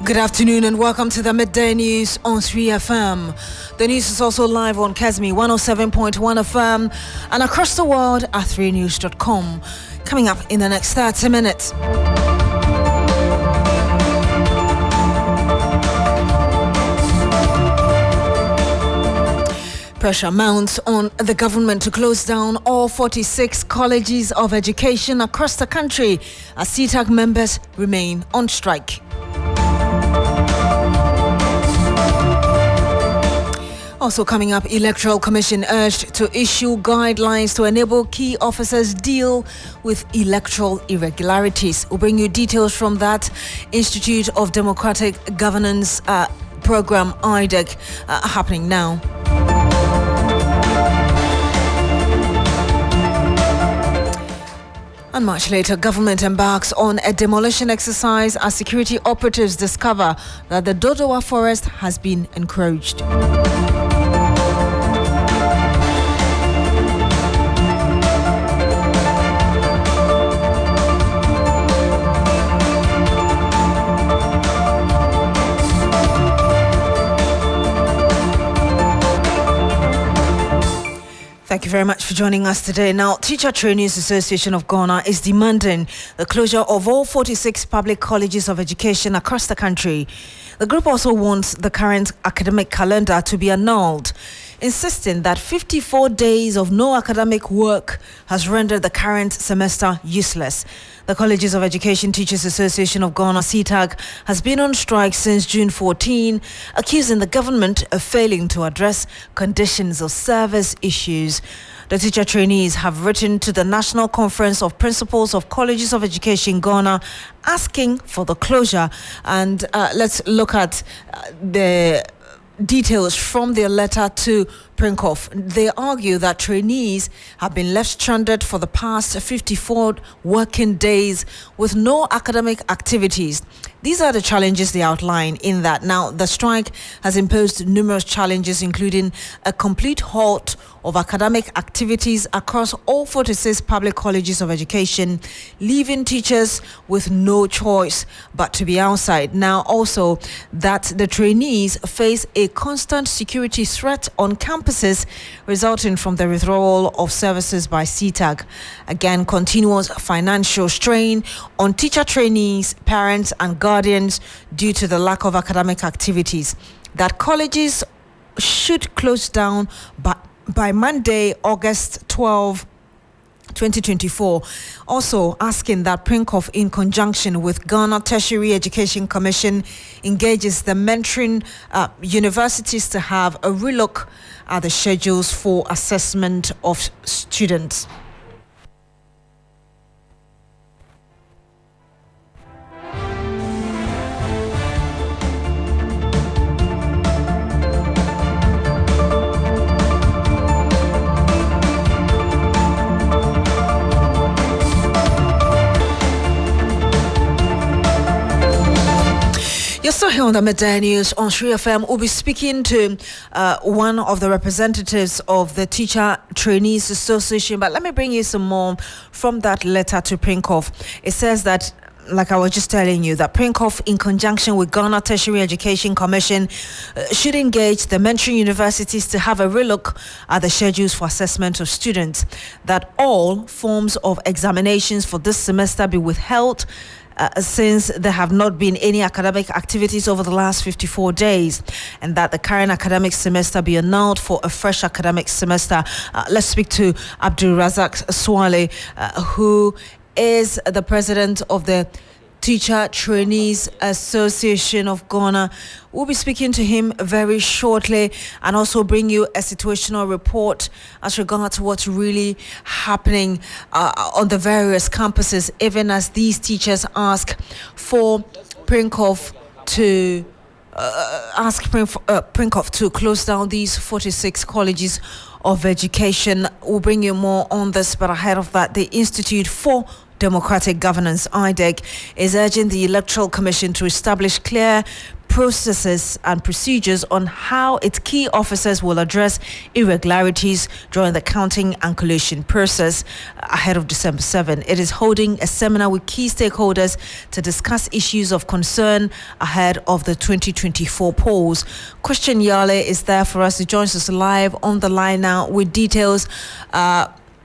Good afternoon and welcome to the Midday News on 3FM. The news is also live on Kesmi 107.1 FM and across the world at 3news.com. Coming up in the next 30 minutes. Pressure mounts on the government to close down all 46 colleges of education across the country as CTAG members remain on strike. Also coming up, Electoral Commission urged to issue guidelines to enable key officers deal with electoral irregularities. We'll bring you details from that Institute of Democratic Governance program, IDEC, happening now. And much later, government embarks on a demolition exercise as security operatives discover that the Dodowa forest has been encroached. Thank you very much for joining us today. Now, Teacher Trainees Association of Ghana is demanding the closure of all 46 public colleges of education across the country. The group also wants the current academic calendar to be annulled, insisting that 54 days of no academic work has rendered the current semester useless. The Colleges of Education Teachers Association of Ghana, CTAG, has been on strike since June 14, accusing the government of failing to address conditions of service issues. The teacher trainees have written to the National Conference of Principals of Colleges of Education Ghana asking for the closure. And let's look at the details from their letter to Prinkoff. They argue that trainees have been left stranded for the past 54 working days with no academic activities. These are the challenges they outline in that. Now, the strike has imposed numerous challenges, including a complete halt of academic activities across all 46 public colleges of education, leaving teachers with no choice but to be outside. Now, also that the trainees face a constant security threat on campuses resulting from the withdrawal of services by CTAG. Again, continuous financial strain on teacher trainees, parents and guardians due to the lack of academic activities. That colleges should close down by Monday, August 12, 2024. Also asking that Prinkoff, in conjunction with Ghana Tertiary Education Commission, engages the mentoring universities to have a relook at the schedules for assessment of students. You're still here on the Midday News on 3FM. We'll be speaking to one of the representatives of the Teacher Trainees Association. But let me bring you some more from that letter to Prinkoff. It says that, like I was just telling you, that Prinkoff, in conjunction with Ghana Tertiary Education Commission, should engage the mentoring universities to have a relook at the schedules for assessment of students, that all forms of examinations for this semester be withheld since there have not been any academic activities over the last 54 days, and that the current academic semester be annulled for a fresh academic semester. Let's speak to Abdul Razak Swale, who is the president of the Teacher Trainees Association of Ghana. We'll be speaking to him very shortly and also bring you a situational report as regards to what's really happening on the various campuses, even as these teachers ask for Prinkoff to Prinkoff to close down these 46 colleges of education. We'll bring you more on this, but ahead of that, the Institute for Democratic Governance, IDEC, is urging the Electoral Commission to establish clear processes and procedures on how its key officers will address irregularities during the counting and collation process ahead of December 7. It is holding a seminar with key stakeholders to discuss issues of concern ahead of the 2024 polls. Christian Yale is there for us. He joins us live on the line now with details.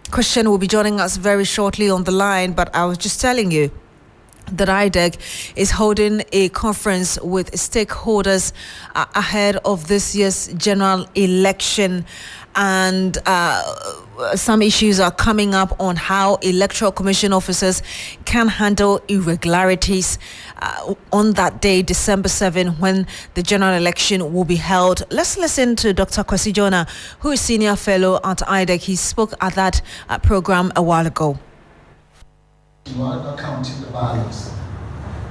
Christian will be joining us very shortly on the line, but I was just telling you that IDEC is holding a conference with stakeholders ahead of this year's general election, and some issues are coming up on how Electoral Commission officers can handle irregularities on that day, December 7, when the general election will be held. Let's listen to Dr. Kwesi Jonah, who is Senior Fellow at IDEC. He spoke at that program a while ago. You are not counting the ballots.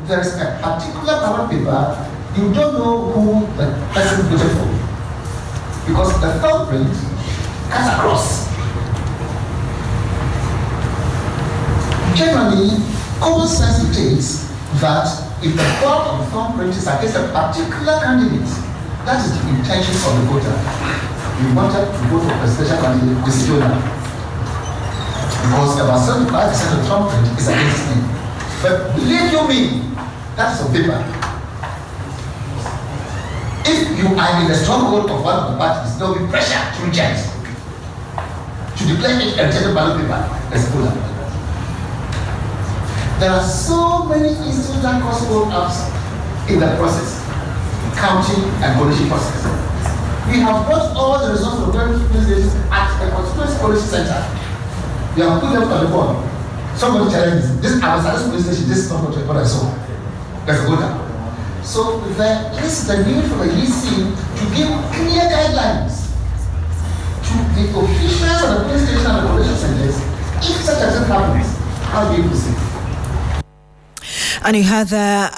There is a particular ballot paper, you don't know who the person voted for, because the thumbprint cuts across. Generally, common sense dictates that if the bulk of the thumbprint is against a particular candidate, that is the intention of the voter. We wanted to vote for presidential candidate Kwesi Jonah, because about 75% of the thumbprint is against me. But believe you me, that's a paper. If you are in the stronghold of one of the parties, there will be pressure to reject, to declare it a rejected ballot paper as a voter. There are so many issues that cause hold-ups in the process, counting and collation process. We have brought all the results of the various places at the constituency collation center. We have put them on the board. Somebody challenges this. I was at this police station. This is not what I saw. There's a voter. So there is the need for the EC to give clear guidelines to the officials of the police station and the collation centers. If such a thing happens, how do you proceed? And you had there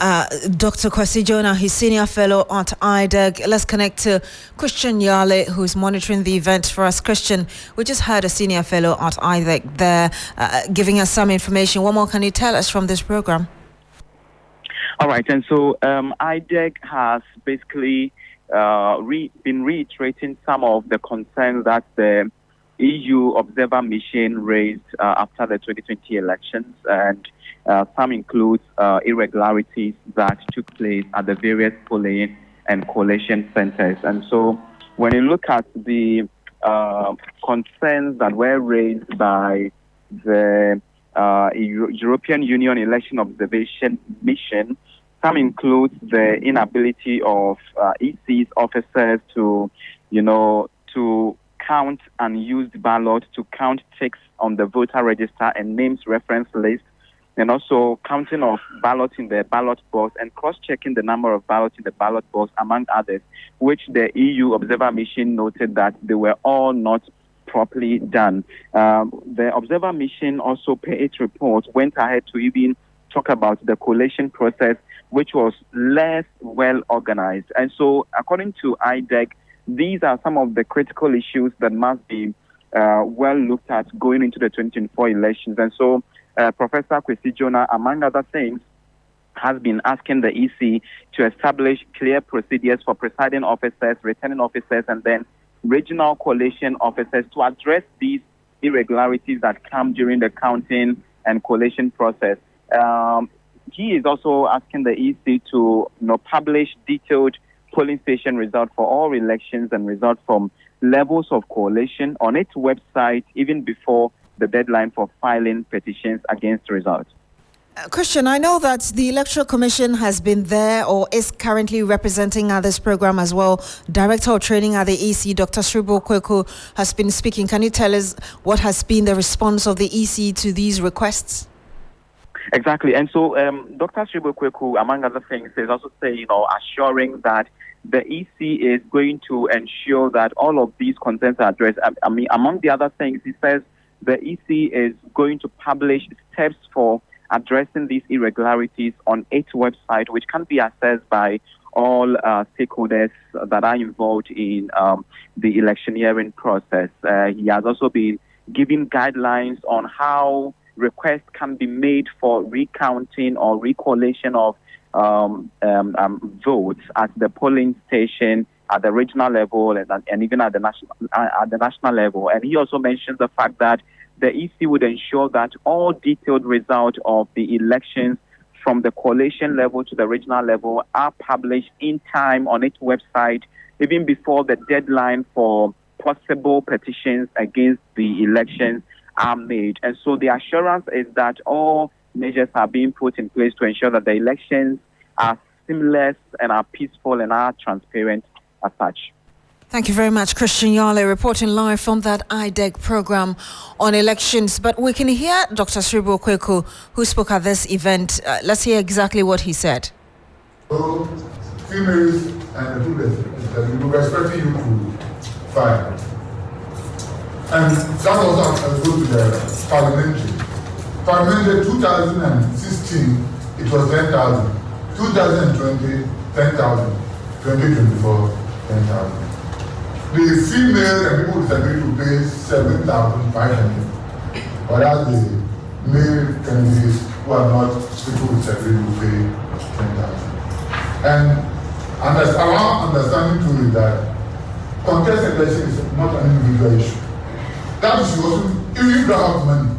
Dr. Kwesi Jonah, he's Senior Fellow at IDEC. Let's connect to Christian Yale, who's monitoring the event for us. Christian, we just heard a Senior Fellow at IDEC there giving us some information. What more can you tell us from this program? All right, and so IDEC has basically been reiterating some of the concerns that the EU Observer Mission raised after the 2020 elections, and some include irregularities that took place at the various polling and collation centers. And so when you look at the concerns that were raised by the European Union Election Observation Mission, some include the inability of EC's officers to count unused ballots, to count ticks on the voter register and names reference list, and also counting of ballots in the ballot box and cross-checking the number of ballots in the ballot box, among others, which the EU Observer Mission noted that they were all not properly done. The Observer Mission also, per its report, went ahead to even talk about the collation process, which was less well organized. And so, according to IDEC, these are some of the critical issues that must be well looked at going into the 2024 elections. And so, Professor Kwesi Jonah, among other things, has been asking the EC to establish clear procedures for presiding officers, returning officers, and then regional collation officers to address these irregularities that come during the counting and collation process. He is also asking the EC to publish detailed polling station results for all elections and results from levels of coalition on its website even before the deadline for filing petitions against results. Christian, I know that the Electoral Commission has been there or is currently representing at this program as well. Director of Training at the EC, Dr. Sribo Kweku, has been speaking. Can you tell us what has been the response of the EC to these requests? Exactly. And so Dr. Sribo Kweku, among other things, is also saying, assuring that the EC is going to ensure that all of these concerns are addressed. I mean, among the other things, he says the EC is going to publish steps for addressing these irregularities on its website, which can be accessed by all stakeholders that are involved in the electioneering process. He has also been giving guidelines on how requests can be made for recounting or recollation of votes at the polling station at the regional level and even at the national level. And he also mentioned the fact that the EC would ensure that all detailed results of the elections from the coalition level to the regional level are published in time on its website, even before the deadline for possible petitions against the elections are made. And so the assurance is that all measures are being put in place to ensure that the elections are seamless and are peaceful and are transparent as such. Thank you very much, Christian Yale, reporting live from that IDEC program on elections. But we can hear Dr. Sribo Kweku, who spoke at this event. Let's hear exactly what he said. So, females and the students, we were expecting you to fight. And that also has go to the parliamentary. Parliamentary 2016, it was 10,000. 2020, 10,000. 2024, 10,000. The female and people disagree to pay 7,500. Whereas the male candidates who are not people disagree to pay 10,000. And our understanding too is that contest election is not an individual issue. That is also, if you don't have money,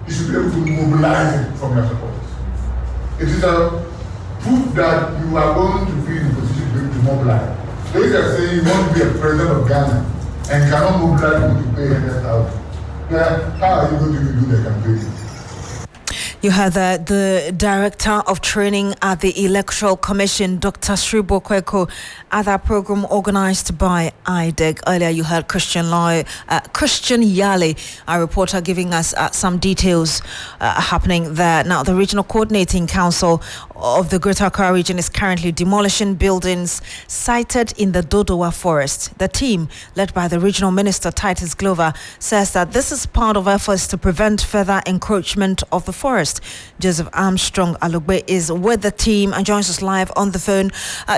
you should be able to mobilize it from your supporters. It is a proof that you are going to be in a position to be able to mobilize. Those are saying you want to be a president of Ghana and cannot mobilize people to pay 100,000. Yeah, how are you going to do the campaign? You heard the Director of Training at the Electoral Commission, Dr. Sribo Kweku, at that program organized by IDEC. Earlier, you heard Christian Yale, our reporter, giving us some details happening there. Now, the Regional Coordinating Council of the Greater Accra region is currently demolishing buildings sited in the Dodowa Forest. The team, led by the Regional Minister Titus Glover, says that this is part of efforts to prevent further encroachment of the forest. Joseph Armstrong Alogbe is with the team and joins us live on the phone.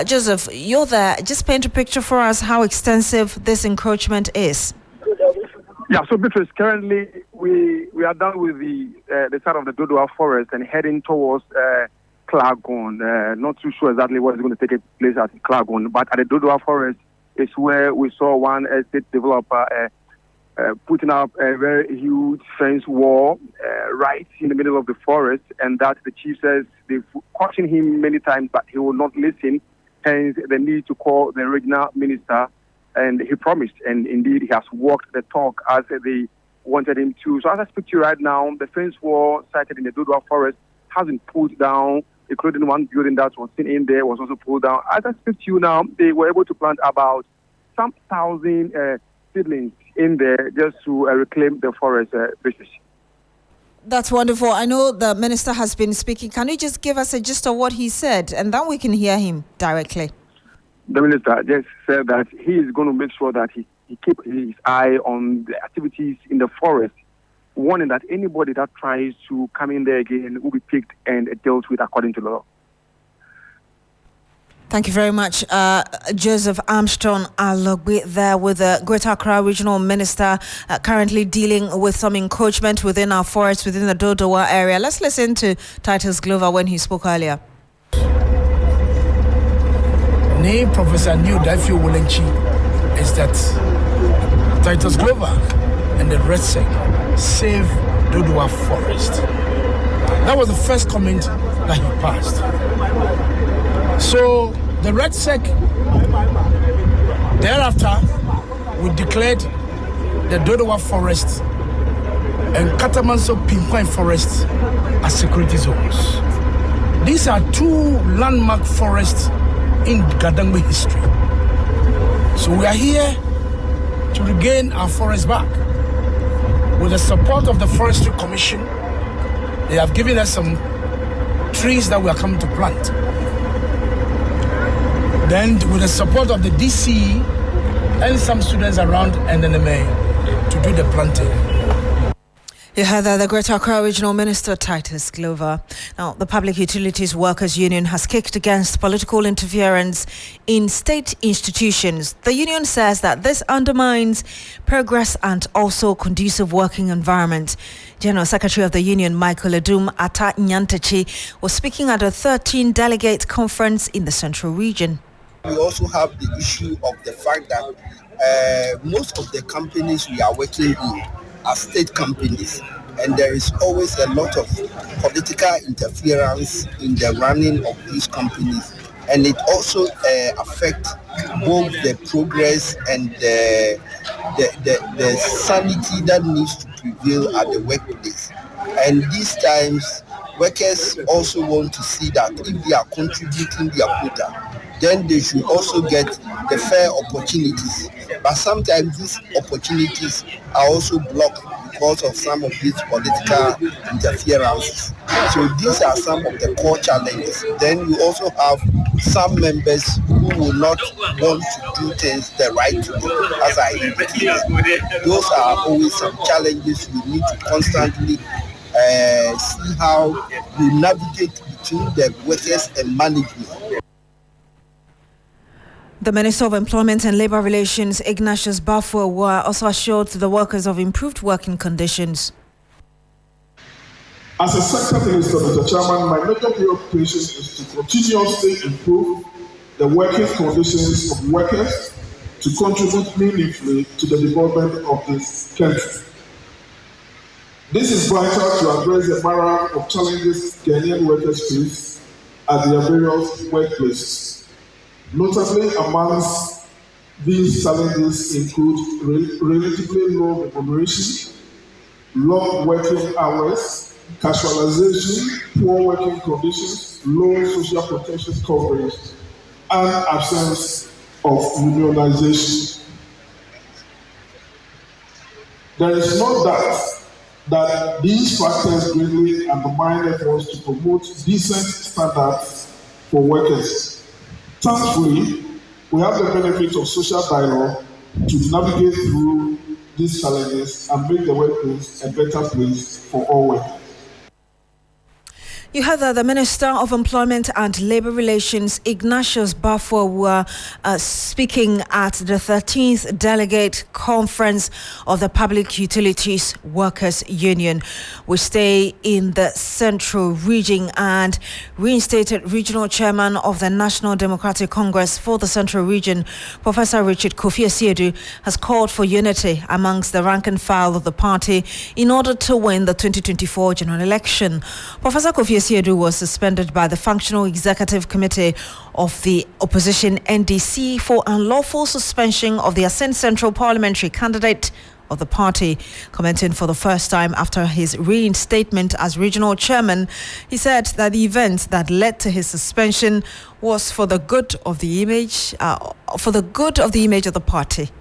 Joseph, you're there. Just paint a picture for us how extensive this encroachment is. Yeah, so Beatrice, currently we are done with the side of the Dodowa Forest and heading towards Klagon. Not too sure exactly what is going to take place at Klagon, but at the Dodowa Forest is where we saw one estate developer putting up a very huge fence wall right in the middle of the forest, and that the chief says they've cautioned him many times, but he will not listen, hence the need to call the regional minister, and he promised, and indeed he has walked the talk as they wanted him to. So as I speak to you right now, the fence wall sited in the Dodowa Forest has been pulled down, including one building that was seen in there was also pulled down. As I speak to you now, they were able to plant about some 1,000 seedlings in there just to reclaim the forest business. That's wonderful. I know the minister has been speaking. Can you just give us a gist of what he said, and then we can hear him directly? The minister just said that he is going to make sure that he keep his eye on the activities in the forest, warning that anybody that tries to come in there again will be picked and dealt with according to law. Thank you very much, Joseph Armstrong Alogbe there with the Greater Accra Regional Minister currently dealing with some encroachment within our forests, within the Dodowa area. Let's listen to Titus Glover when he spoke earlier. Name Professor New Daifio Wolenchi is that Titus Glover and the Red Sec save Dodowa Forest. That was the first comment that he passed. So the Red Sec, thereafter, we declared the Dodowa Forest and Katamanso Pinpoint Forest as security zones. These are two landmark forests in Gadangme history. So we are here to regain our forest back. With the support of the Forestry Commission, they have given us some trees that we are coming to plant. Then with the support of the DC and some students around NNMA to do the planting. You heard that the Greater Accra Regional Minister Titus Glover. Now, the Public Utilities Workers Union has kicked against political interference in state institutions. The union says that this undermines progress and also conducive working environment. General Secretary of the Union, Michael Adum Ata Nyantechi, was speaking at a 13-delegate conference in the Central Region. We also have the issue of the fact that most of the companies we are working in are state companies, and there is always a lot of political interference in the running of these companies, and it also affects both the progress and the sanity that needs to prevail at the workplace. And these times, workers also want to see that if they are contributing their quota, then they should also get the fair opportunities. But sometimes these opportunities are also blocked because of some of these political interferences. So these are some of the core challenges. Then you also have some members who will not want to do things the right way, as I indicated. Those are always some challenges we need to constantly see how we navigate between the workers and management. The Minister of Employment and Labour Relations, Ignatius Afful, also assured the workers of improved working conditions. As a sector minister, Mr. Chairman, my major preoccupation is to continuously improve the working conditions of workers to contribute meaningfully to the development of this country. This is vital to address the myriad of challenges Ghanaian workers face at their various workplaces. Notably, amongst these challenges include relatively low remuneration, long working hours, casualization, poor working conditions, low social protection coverage, and absence of unionization. There is no doubt that these factors greatly undermine efforts to promote decent standards for workers. Thankfully, we have the benefit of social dialogue to navigate through these challenges and make the workplace a better place for all workers. You heard that the Minister of Employment and Labour Relations, Ignatius Afful, were speaking at the 13th Delegate Conference of the Public Utilities Workers Union. We stay in the Central Region, and reinstated Regional Chairman of the National Democratic Congress for the Central Region, Professor Richard Adu, has called for unity amongst the rank and file of the party in order to win the 2024 general election. Professor Adu was suspended by the Functional Executive Committee of the Opposition NDC for unlawful suspension of the Ascent Central Parliamentary candidate of the party. Commenting for the first time after his reinstatement as regional chairman, he said that the event that led to his suspension was for the good of the image, of the party.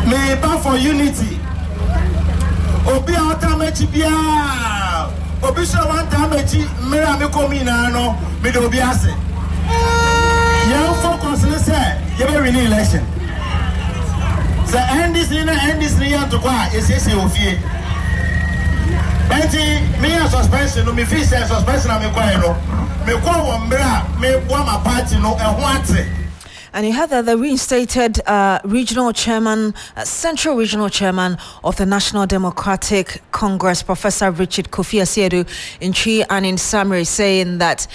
Labor for unity. Obi automatic bia. Obi so one time mera me komi na no me do obi ase. Young focus ne say you be win election. So end this year to kwa ese ofie. Enti me suspension no me feel say suspension na me kwa no. Me kwa wo mbra me bua my party no ehwo ate. And you heard that the reinstated regional chairman, Central Regional Chairman of the National Democratic Congress, Professor Richard Adu, in Chi and in summary, saying that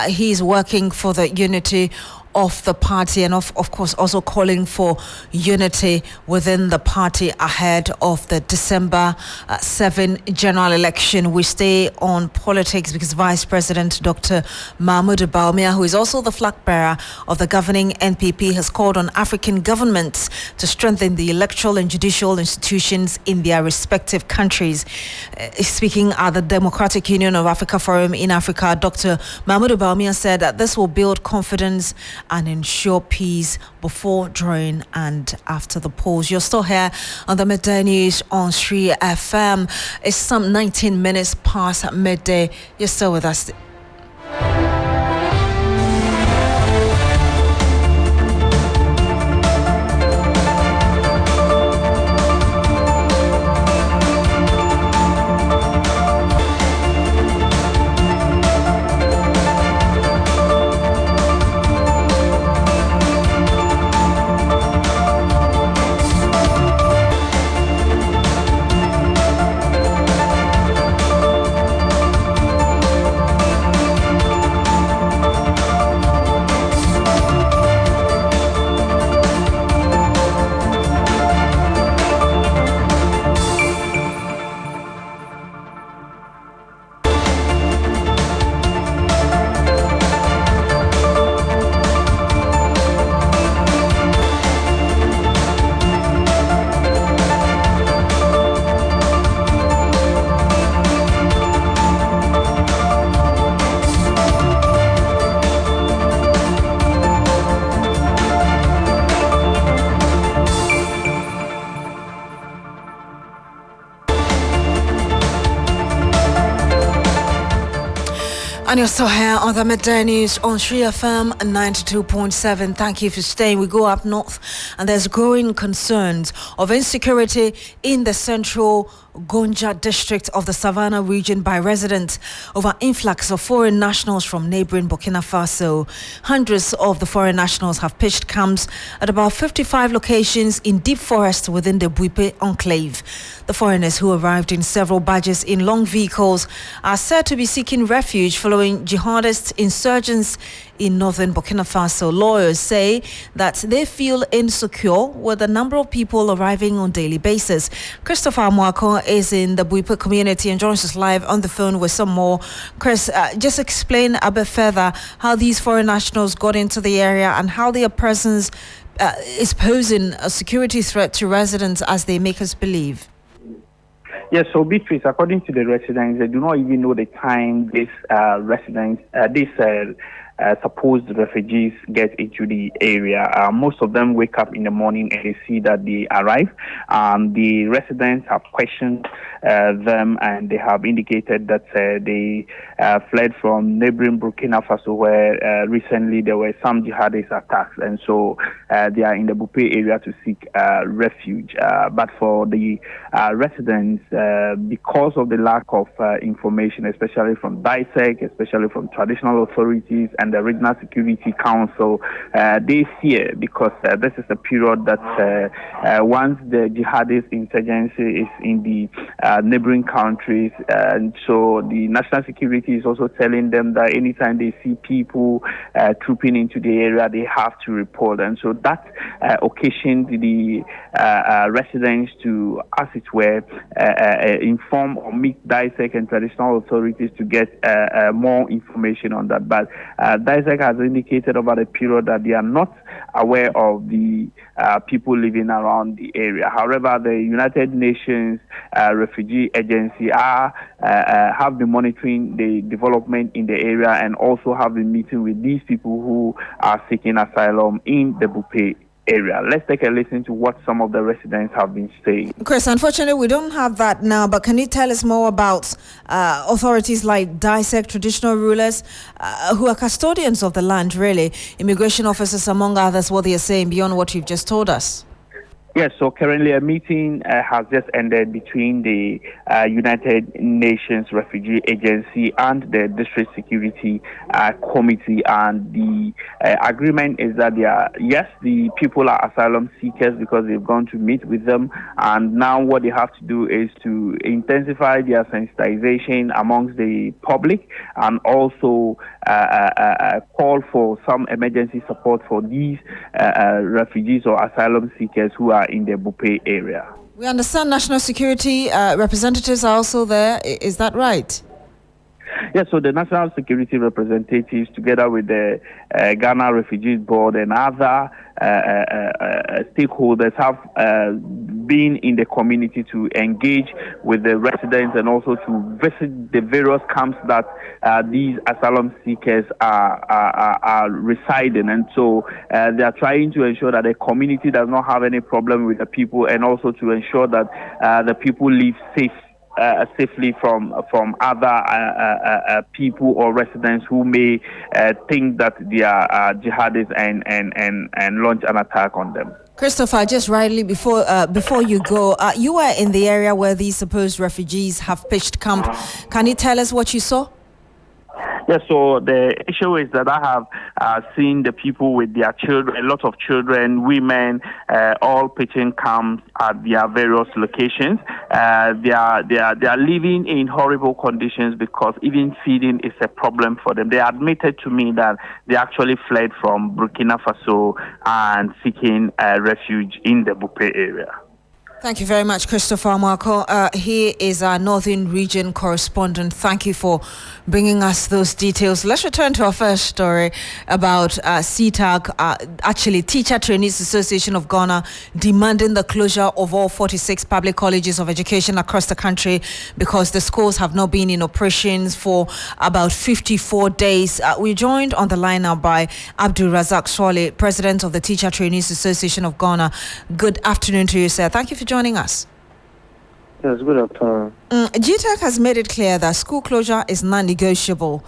he's working for the unity of the party and of course also calling for unity within the party ahead of the December 7 general election. We stay on politics because Vice President Dr. Mahmoud Bawumia, who is also the flag bearer of the governing NPP, has called on African governments to strengthen the electoral and judicial institutions in their respective countries. Speaking at the Democratic Union of Africa Forum in Africa, Dr. Mahmoud Bawumia said that this will build confidence and ensure peace before, during and after the polls. You're still here on the Midday News on Sri FM. It's some 19 minutes past midday. You're still with us. And you're still here on the Midday News on Sri FM 92.7. Thank you for staying. We go up north, and there's growing concerns of insecurity in the central Gonja district of the Savannah region by residents over influx of foreign nationals from neighboring Burkina Faso. Hundreds of the foreign nationals have pitched camps at about 55 locations in deep forests within the Buipe enclave. The foreigners, who arrived in several badges in long vehicles, are said to be seeking refuge following jihadist insurgents in northern Burkina Faso. Lawyers say that they feel insecure with the number of people arriving on daily basis. Christopher Mwako is in the Buipe community and joins us live on the phone with some more. Chris, just explain a bit further how these foreign nationals got into the area and how their presence is posing a security threat to residents, as they make us believe. Yes, so Beatrice, according to the residents, they do not even know the time these supposed refugees get into the area. Most of them wake up in the morning and they see that they arrive. The residents have questioned them, and they have indicated that they fled from neighboring Burkina Faso, where recently there were some jihadist attacks, and so they are in the Bupe area to seek refuge. But for the residents, because of the lack of information, especially from DISEC, especially from traditional authorities and the Regional Security Council, they fear, because this is a period that once the jihadist insurgency is in the neighboring countries, and so the national security is also telling them that anytime they see people trooping into the area, they have to report. And so that occasioned the residents to, as it were, inform or meet DISEC and traditional authorities to get more information on that. But DISEC has indicated over the period that they are not aware of the people living around the area. However, the United Nations Refugee Agency have been monitoring the development in the area, and also have been meeting with these people who are seeking asylum in the Bupe area. Let's take a listen to what some of the residents have been saying. Chris, unfortunately, we don't have that now, but can you tell us more about authorities like DISEC, traditional rulers, who are custodians of the land, really, immigration officers, among others, what they are saying beyond what you've just told us? Yes, so currently a meeting has just ended between the United Nations Refugee Agency and the District Security Committee, and the agreement is that the people are asylum seekers because they've gone to meet with them, and now what they have to do is to intensify their sensitization amongst the public, and also call for some emergency support for these refugees or asylum seekers who are in the Bupe area. We understand national security representatives are also there. Is that right? Yes, so the national security representatives, together with the Ghana Refugees Board and other stakeholders, have been in the community to engage with the residents and also to visit the various camps that these asylum seekers are residing. And so they are trying to ensure that the community does not have any problem with the people, and also to ensure that the people live safely from other people or residents who may think that they are jihadists and launch an attack on them. Christopher, just rightly before you go, you were in the area where these supposed refugees have pitched camp. Can you tell us what you saw? Yes, so the issue is that I have seen the people with their children, a lot of children, women, all pitching camps at their various locations. They are living in horrible conditions because even feeding is a problem for them. They admitted to me that they actually fled from Burkina Faso and seeking refuge in the Bupe area. Thank you very much, Christopher Marco. He is our Northern Region correspondent. Thank you for bringing us those details. Let's return to our first story about CTAG, actually Teacher Trainees Association of Ghana, demanding the closure of all 46 public colleges of education across the country because the schools have not been in operations for about 54 days. We're joined on the line now by Abdul Razak Swale, President of the Teacher Trainees Association of Ghana. Good afternoon to you, sir. Thank you for joining us. Yes, good afternoon. GTAC has made it clear that school closure is non-negotiable.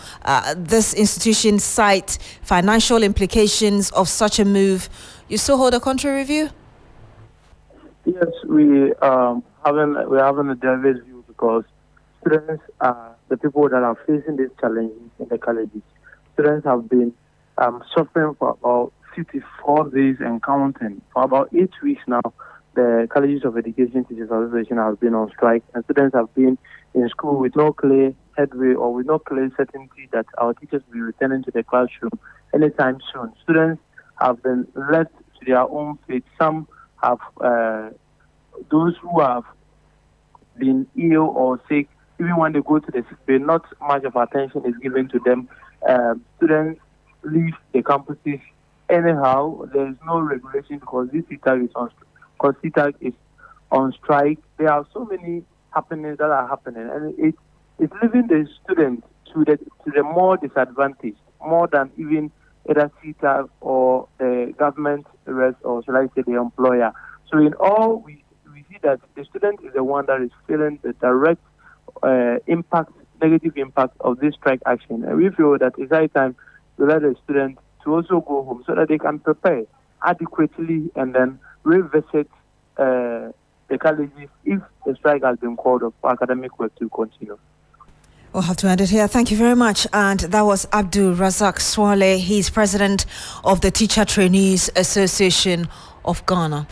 This institution cites financial implications of such a move. You still hold a contrary view? Yes, we're having a diverse view because students are the people that are facing these challenges in the colleges. Students have been suffering for about 54 days and counting. For about 8 weeks now, the Colleges of Education Teachers Association has been on strike, and students have been in school with no clear headway or with no clear certainty that our teachers will be returning to the classroom anytime soon. Students have been left to their own fate. Some have those who have been ill or sick, even when they go to the sick bay, not much of attention is given to them. Students leave the campuses anyhow. There is no regulation because this CTAG is on strike. There are so many happenings that are happening, and it's leaving the students to the more disadvantaged, more than even either CTAG or the government rest, or shall I say the employer. So in all, we see that the student is the one that is feeling the direct negative impact of this strike action. And we feel that it's high time to let the student to also go home so that they can prepare adequately and then revisit the colleges if the strike has been called off for academic work to continue. We'll have to end it here. Thank you very much. And that was Abdul Razak Swale. He's president of the Teacher Trainees Association of Ghana.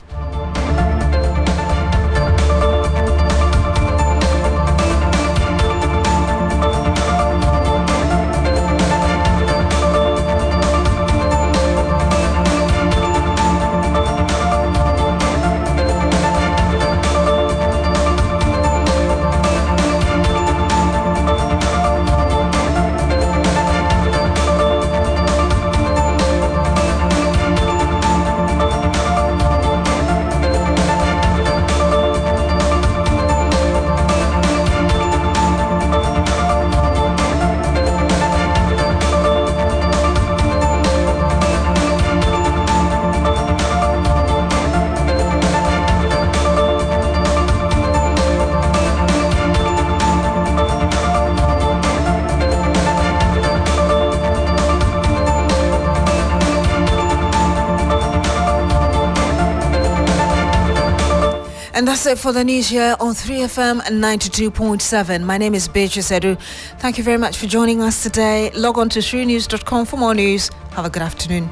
And that's it for the news here on 3FM 92.7. My name is Beatrice Adu. Thank you very much for joining us today. Log on to 3news.com for more news. Have a good afternoon.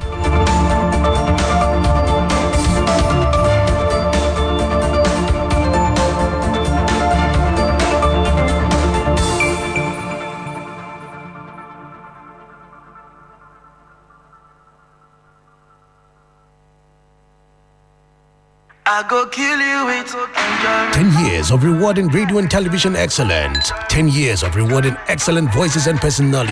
I go kill you with 10 years of rewarding radio and television excellence. 10 years of rewarding excellent voices and personalities.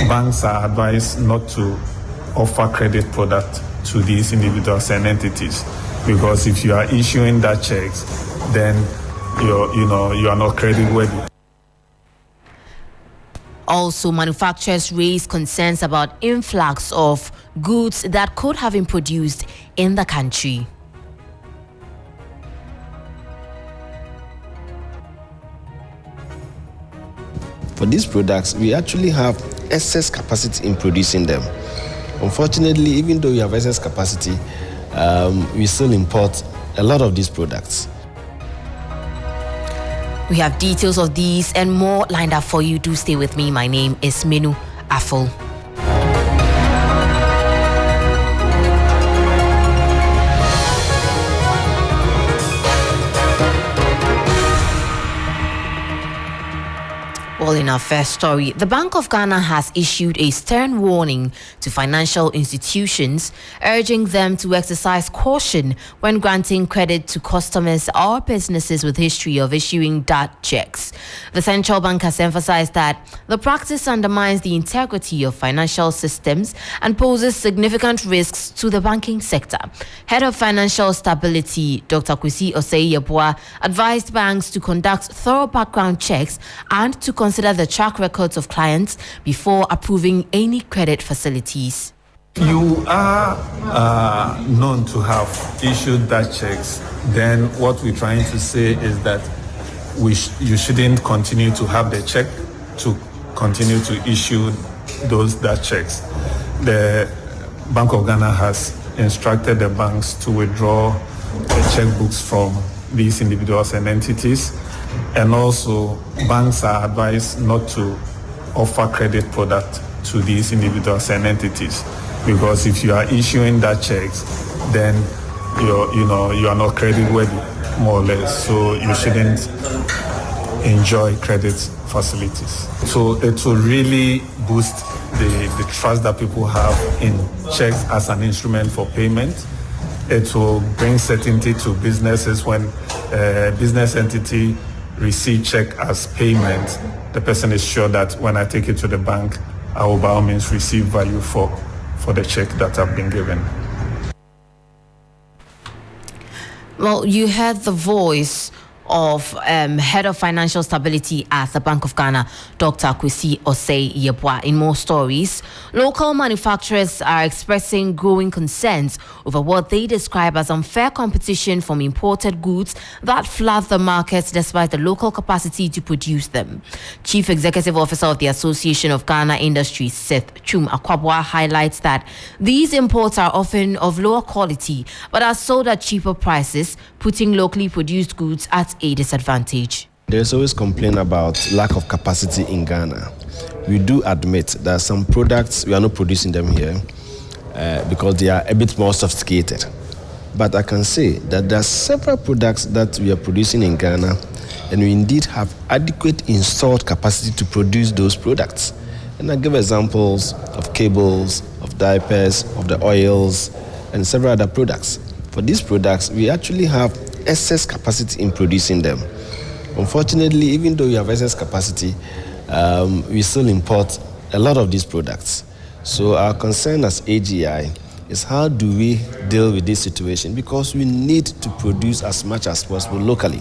banks are advised not to offer credit product to these individuals and entities, because if you are issuing that checks, then you are not credit worthy. Also, manufacturers raise concerns about influx of goods that could have been produced in the country. For these products, we actually have excess capacity in producing them. Unfortunately, even though we have excess capacity, we still import a lot of these products. We have details of these and more lined up for you. Do stay with me. My name is Manu Afful. Well, in our first story, the Bank of Ghana has issued a stern warning to financial institutions, urging them to exercise caution when granting credit to customers or businesses with history of issuing dark checks. The central bank has emphasized that the practice undermines the integrity of financial systems and poses significant risks to the banking sector. Head of Financial Stability, Dr. Kwesi Osei-Yeboah, advised banks to conduct thorough background checks and to consider the track records of clients before approving any credit facilities. You are known to have issued that checks, then what we're trying to say is that you shouldn't continue to have the check to continue to issue that checks. The Bank of Ghana has instructed the banks to withdraw the checkbooks from these individuals and entities. And also, banks are advised not to offer credit product to these individuals and entities, because if you are issuing that checks, then you are not credit worthy, more or less. So you shouldn't enjoy credit facilities. So it will really boost the trust that people have in checks as an instrument for payment. It will bring certainty to businesses when a business entity receive check as payment. The person is sure that when I take it to the bank, I will by all means receive value for the check that I've been given. Well, you heard the voice of Head of Financial Stability at the Bank of Ghana, Dr. Kwesi Osei-Yeboah. In more stories, local manufacturers are expressing growing concerns over what they describe as unfair competition from imported goods that flood the markets despite the local capacity to produce them. Chief Executive Officer of the Association of Ghana Industries, Seth Chum Akwabwa, highlights that these imports are often of lower quality but are sold at cheaper prices, putting locally produced goods at a disadvantage. There's always complaint about lack of capacity in Ghana. We do admit that some products, we are not producing them here because they are a bit more sophisticated. But I can say that there are several products that we are producing in Ghana, and we indeed have adequate installed capacity to produce those products. And I give examples of cables, of diapers, of the oils, and several other products. For these products, we actually have excess capacity in producing them. Unfortunately, even though we have excess capacity, we still import a lot of these products. So our concern as AGI is how do we deal with this situation, because we need to produce as much as possible locally.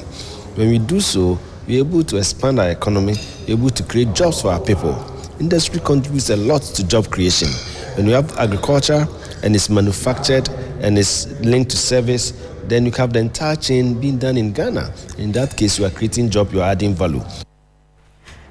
When we do so, we're able to expand our economy, we're able to create jobs for our people. Industry contributes a lot to job creation. When we have agriculture and it's manufactured and it's linked to service, then you have the entire chain being done in Ghana. In that case, you are creating job, you are adding value.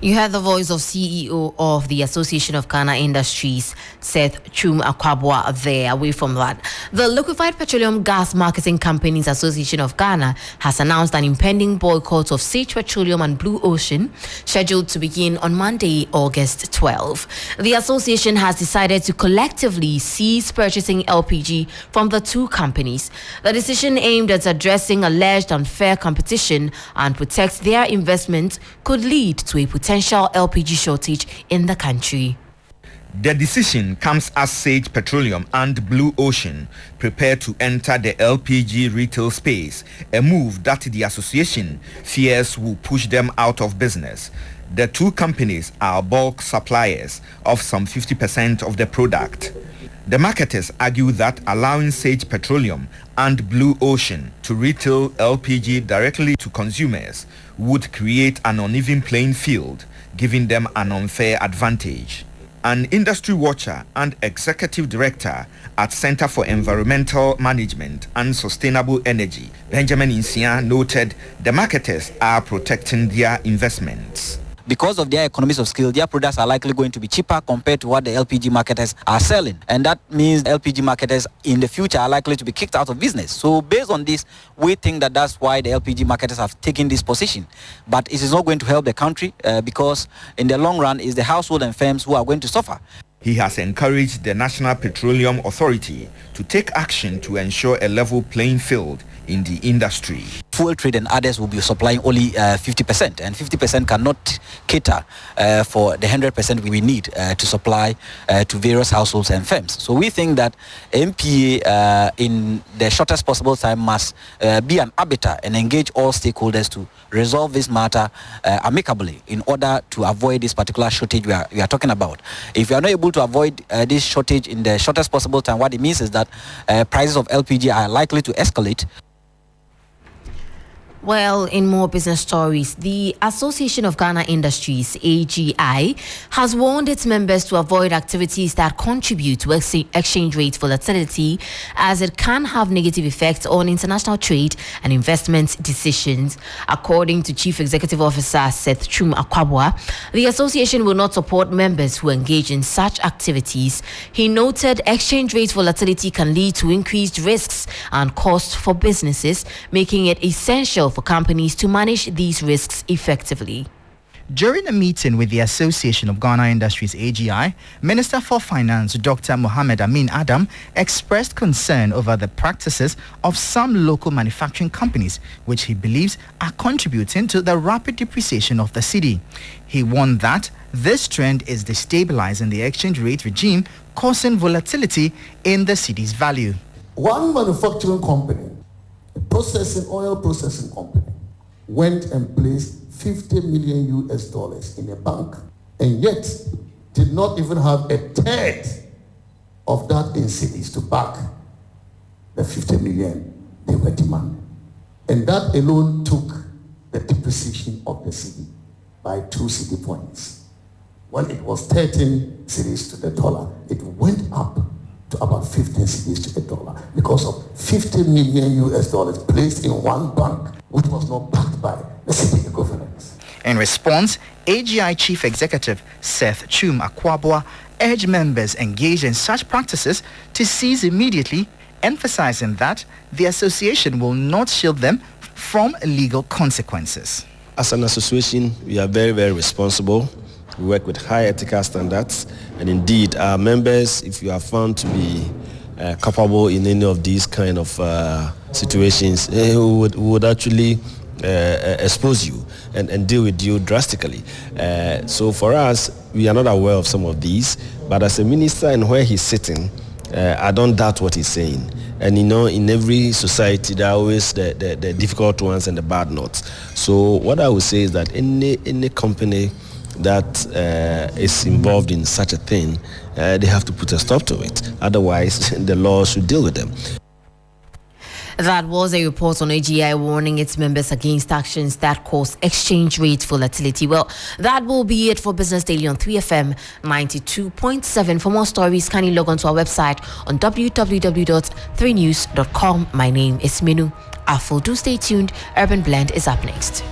You heard the voice of CEO of the Association of Ghana Industries, Seth Chum Akwabwa, there. Away from that, the Liquefied Petroleum Gas Marketing Companies Association of Ghana has announced an impending boycott of Sage Petroleum and Blue Ocean, scheduled to begin on Monday, August 12. The association has decided to collectively cease purchasing LPG from the two companies. The decision, aimed at addressing alleged unfair competition and protect their investment, could lead to a potential LPG shortage in the country. The decision comes as Sage Petroleum and Blue Ocean prepare to enter the LPG retail space, a move that the association fears will push them out of business. The two companies are bulk suppliers of some 50% of the product. The marketers argue that allowing Sage Petroleum and Blue Ocean to retail LPG directly to consumers would create an uneven playing field, giving them an unfair advantage. An industry watcher and executive director at Center for Environmental Management and Sustainable Energy, Benjamin Insia, noted the marketers are protecting their investments. Because of their economies of scale, their products are likely going to be cheaper compared to what the LPG marketers are selling. And that means LPG marketers in the future are likely to be kicked out of business. So based on this, we think that that's why the LPG marketers have taken this position. But it is not going to help the country because in the long run, it's the household and firms who are going to suffer. He has encouraged the National Petroleum Authority to take action to ensure a level playing field in the industry. Fuel trade and others will be supplying only 50%, and 50% cannot cater for the 100% we need to supply to various households and firms. So we think that MPA in the shortest possible time must be an arbiter and engage all stakeholders to resolve this matter amicably in order to avoid this particular shortage we are talking about. If we are not able to avoid this shortage in the shortest possible time, what it means is that prices of LPG are likely to escalate. Well, in more business stories, the Association of Ghana Industries, AGI, has warned its members to avoid activities that contribute to exchange rate volatility, as it can have negative effects on international trade and investment decisions. According to Chief Executive Officer Seth Chum Akwabwa, the association will not support members who engage in such activities. He noted exchange rate volatility can lead to increased risks and costs for businesses, making it essential for companies to manage these risks effectively. During a meeting with the Association of Ghana Industries AGI, Minister for Finance Dr. Mohamed Amin Adam expressed concern over the practices of some local manufacturing companies, which he believes are contributing to the rapid depreciation of the cedi. He warned that this trend is destabilizing the exchange rate regime, causing volatility in the cedi's value. One manufacturing company, a oil processing company, went and placed $50 million in a bank, and yet did not even have a third of that in cedis to back the 50 million they were demanding. And that alone took the depreciation of the cedi by 2 cedi points. When it was 13 cedis to the dollar, it went up to about 15 cedis to the dollar because of $50 million placed in one bank, which was not backed by the cedi equivalents. In response, AGI Chief Executive Seth Chum Akwabwa urged members engaged in such practices to cease immediately, emphasizing that the association will not shield them from legal consequences. As an association, we are very, very responsible. We work with high ethical standards, and indeed our members, if you are found to be culpable in any of these kind of situations, would actually expose you and deal with you drastically. So for us, we are not aware of some of these, but as a minister and where he's sitting, I don't doubt what he's saying. And you know, in every society, there are always the difficult ones and the bad notes. So what I would say is that any company that is involved in such a thing, they have to put a stop to it. Otherwise, the law should deal with them. That was a report on AGI warning its members against actions that cause exchange rate volatility. Well, that will be it for Business Daily on 3FM 92.7. For more stories, kindly log on to our website on www.3news.com. My name is Manu. Afful. Do stay tuned. Urban Blend is up next.